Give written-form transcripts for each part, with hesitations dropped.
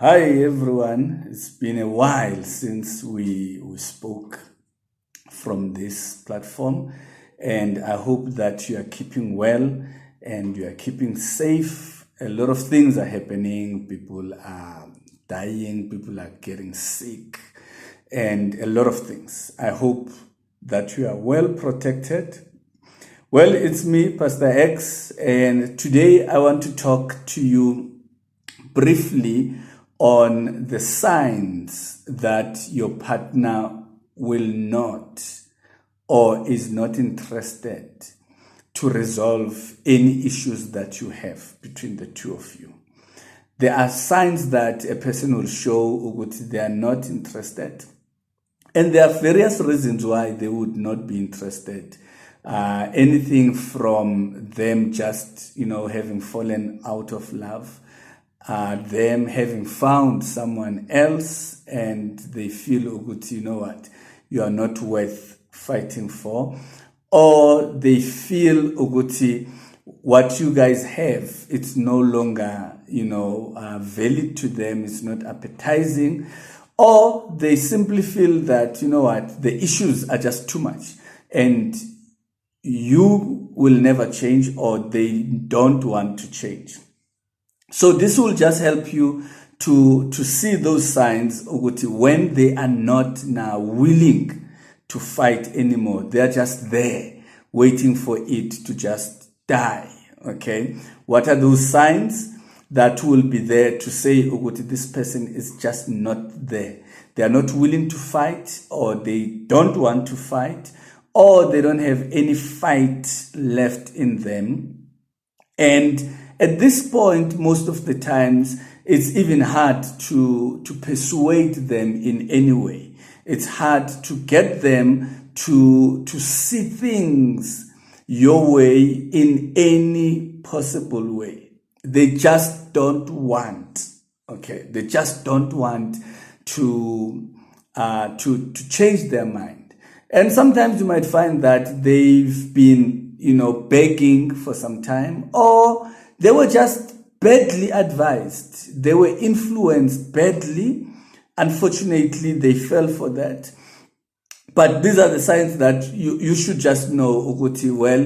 Hi everyone, it's been a while since we spoke from this platform, and I hope that you are keeping well and you are keeping safe. A lot of things are happening, people are dying, people are getting sick, and a lot of things. I hope that you are well protected. Well, it's me, Pastor X, and today I want to talk to you briefly on the signs that your partner will not or is not interested to resolve any issues that you have between the two of you. There are signs that a person will show that they are not interested, and there are various reasons why they would not be interested. Anything from them just, having fallen out of love, them having found someone else and they feel, Uguti, you know what, you are not worth fighting for. Or they feel, Uguti, what you guys have, it's no longer, valid to them, it's not appetizing. Or they simply feel that, the issues are just too much and you will never change, or they don't want to change. So this will just help you to see those signs when they are not now willing to fight anymore. They are just there waiting for it to just die. Okay, what are those signs that will be there to say this person is just not there? They are not willing to fight, or they don't want to fight, or they don't have any fight left in them. And at this point, most of the times, it's even hard to persuade them in any way. It's hard to get them to see things your way in any possible way. They just don't want, okay? They just don't want to change their mind. And sometimes you might find that they've been, begging for some time, or they were just badly advised. They were influenced badly. Unfortunately, they fell for that. But these are the signs that you should just know, Uguti, well,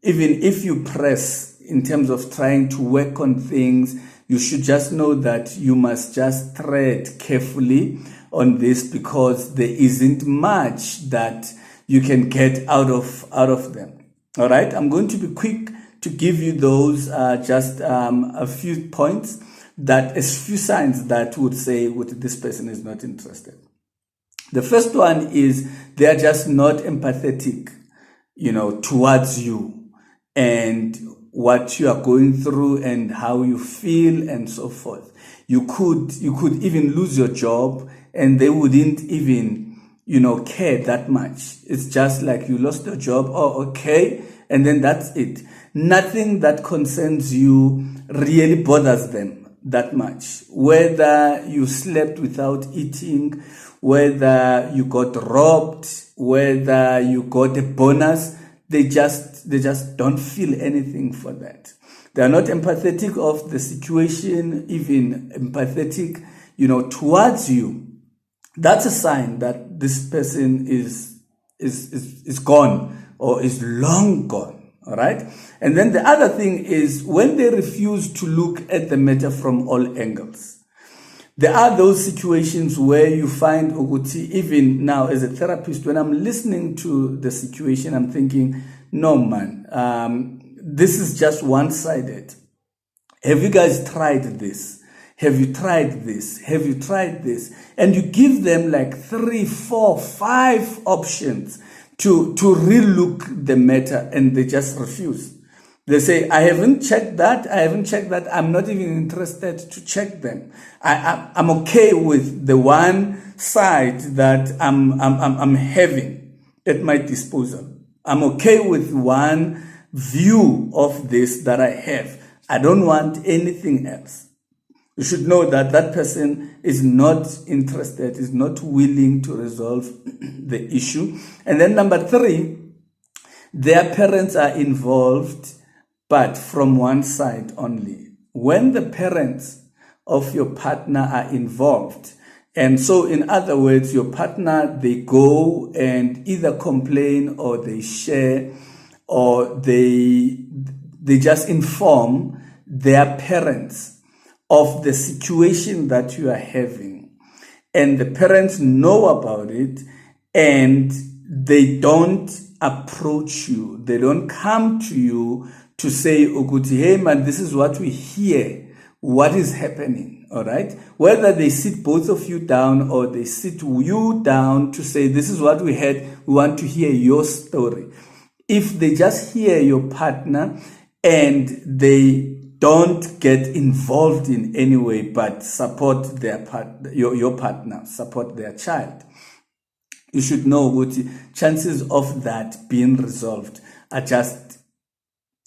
even if you press in terms of trying to work on things, you should just know that you must just tread carefully on this, because there isn't much that you can get out of them. All right, I'm going to be quick to give you those just a few points, a few signs that would say this person is not interested. The first one is they are just not empathetic, towards you and what you are going through and how you feel and so forth. You could even lose your job and they wouldn't even care that much. It's just like you lost your job, oh, okay, and then that's it. Nothing that concerns you really bothers them that much. Whether you slept without eating, whether you got robbed, whether you got a bonus, they just don't feel anything for that. They are not empathetic of the situation, even empathetic, towards you. That's a sign that this person is gone, or is long gone. All right. And then the other thing is when they refuse to look at the matter from all angles. There are those situations where you find, Uguti, even now as a therapist, when I'm listening to the situation, I'm thinking, no, man, this is just one-sided. Have you guys tried this? Have you tried this? Have you tried this? And you give them like 3, 4, 5 options to relook the matter, and they just refuse. They say, I haven't checked that. I'm not even interested to check them. I'm okay with the one side that I'm having at my disposal. I'm okay with one view of this that I have. I don't want anything else. You should know that that person is not interested, is not willing to resolve the issue. And then number 3, their parents are involved, but from one side only. When the parents of your partner are involved. And so, in other words, your partner, they go and either complain or they share or they just inform their parents of the situation that you are having. And the parents know about it and they don't approach you. They don't come to you to say, Uguti, hey man, this is what we hear. What is happening? All right. Whether they sit both of you down or they sit you down to say, this is what we heard. We want to hear your story. If they just hear your partner and they don't get involved in any way, but support their your partner, support their child, you should know what chances of that being resolved are just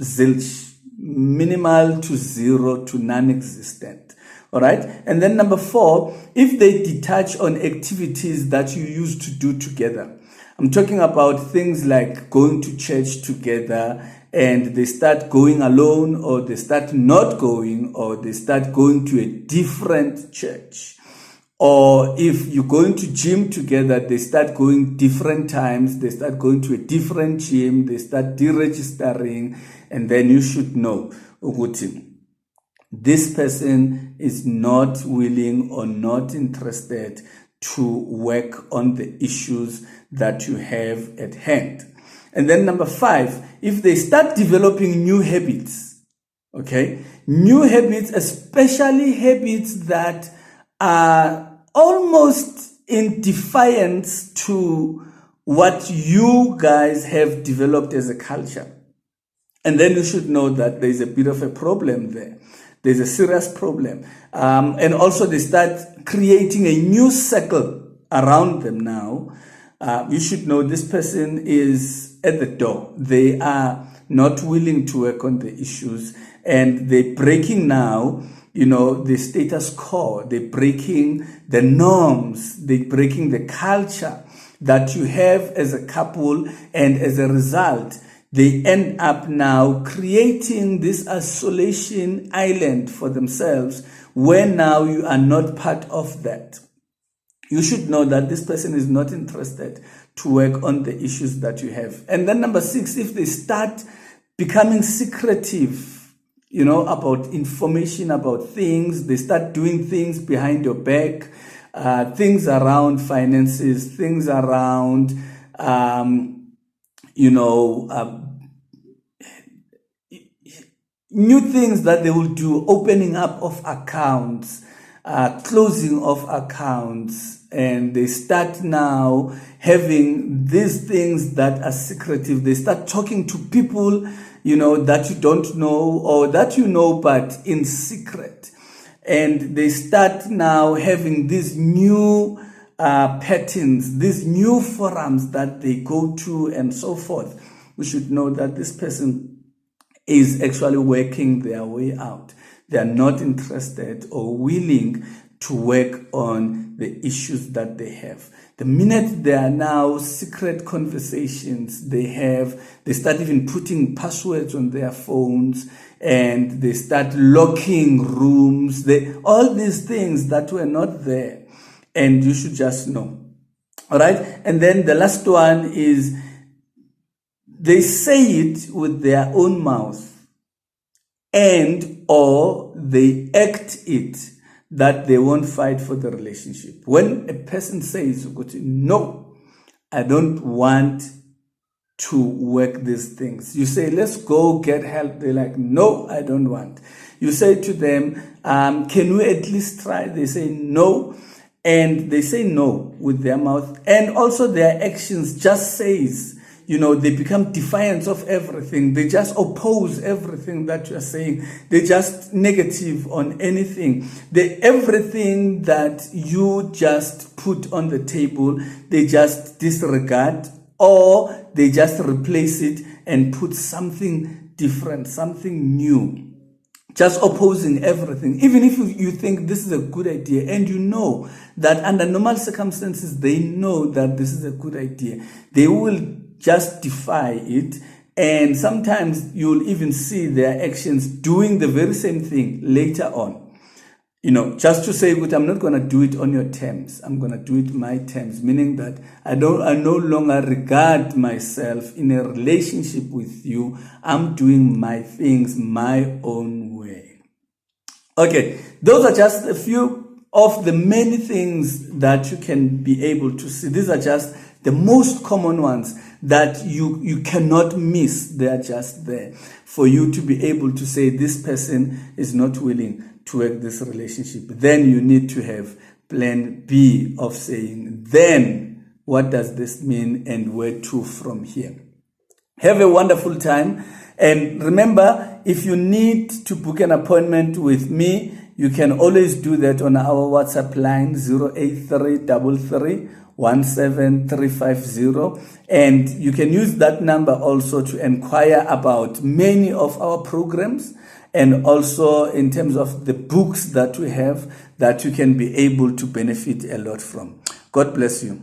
zilch, minimal to zero to non-existent. All right. And then number 4, if they detach on activities that you used to do together. I'm talking about things like going to church together and they start going alone, or they start not going, or they start going to a different church. Or if you're going to gym together, they start going different times, they start going to a different gym, they start deregistering, and then you should know, Uguti, this person is not willing or not interested to work on the issues that you have at hand. And then number 5, if they start developing new habits, okay, new habits, especially habits that are almost in defiance to what you guys have developed as a culture. And then you should know that there's a bit of a problem there. There's a serious problem. And also they start creating a new circle around them now. You should know this person is at the door. They are not willing to work on the issues, and they're breaking now, the status quo. They're breaking the norms. They're breaking the culture that you have as a couple, and as a result, they end up now creating this isolation island for themselves, where now you are not part of that. You should know that this person is not interested to work on the issues that you have. And then number 6, if they start becoming secretive, about information, about things, they start doing things behind your back, things around finances, things around, new things that they will do, opening up of accounts, closing of accounts, and they start now having these things that are secretive. They start talking to people, that you don't know, or that you know, but in secret. And they start now having these new patterns, these new forums that they go to and so forth. We should know that this person is actually working their way out. They are not interested or willing to work on the issues that they have. The minute there are now secret conversations they start even putting passwords on their phones, and they start locking rooms, all these things that were not there. And you should just know. All right. And then the last one is they say it with their own mouth, and or they act it, that they won't fight for the relationship. When a person says, no, I don't want to work these things, you say, let's go get help. They're like, no, I don't want. You say to them, can we at least try? They say no. And they say no with their mouth. And also their actions just says, they become defiant of everything. They just oppose everything that you're saying. They just negative on anything. Everything that you just put on the table, they just disregard, or they just replace it and put something different, something new. Just opposing everything. Even if you think this is a good idea, and you know that under normal circumstances, they know that this is a good idea, they will just defy it. And sometimes you'll even see their actions doing the very same thing later on. just to say, "Good, I'm not going to do it on your terms. I'm going to do it my terms," meaning that I no longer regard myself in a relationship with you. I'm doing my things my own way. Okay, those are just a few of the many things that you can be able to see. These are just the most common ones that you cannot miss. They are just there for you to be able to say, this person is not willing to work this relationship. Then you need to have plan B of saying, then what does this mean and where to from here? Have a wonderful time. And remember, if you need to book an appointment with me, you can always do that on our WhatsApp line 08333173350, and you can use that number also to inquire about many of our programs, and also in terms of the books that we have that you can be able to benefit a lot from. God bless you.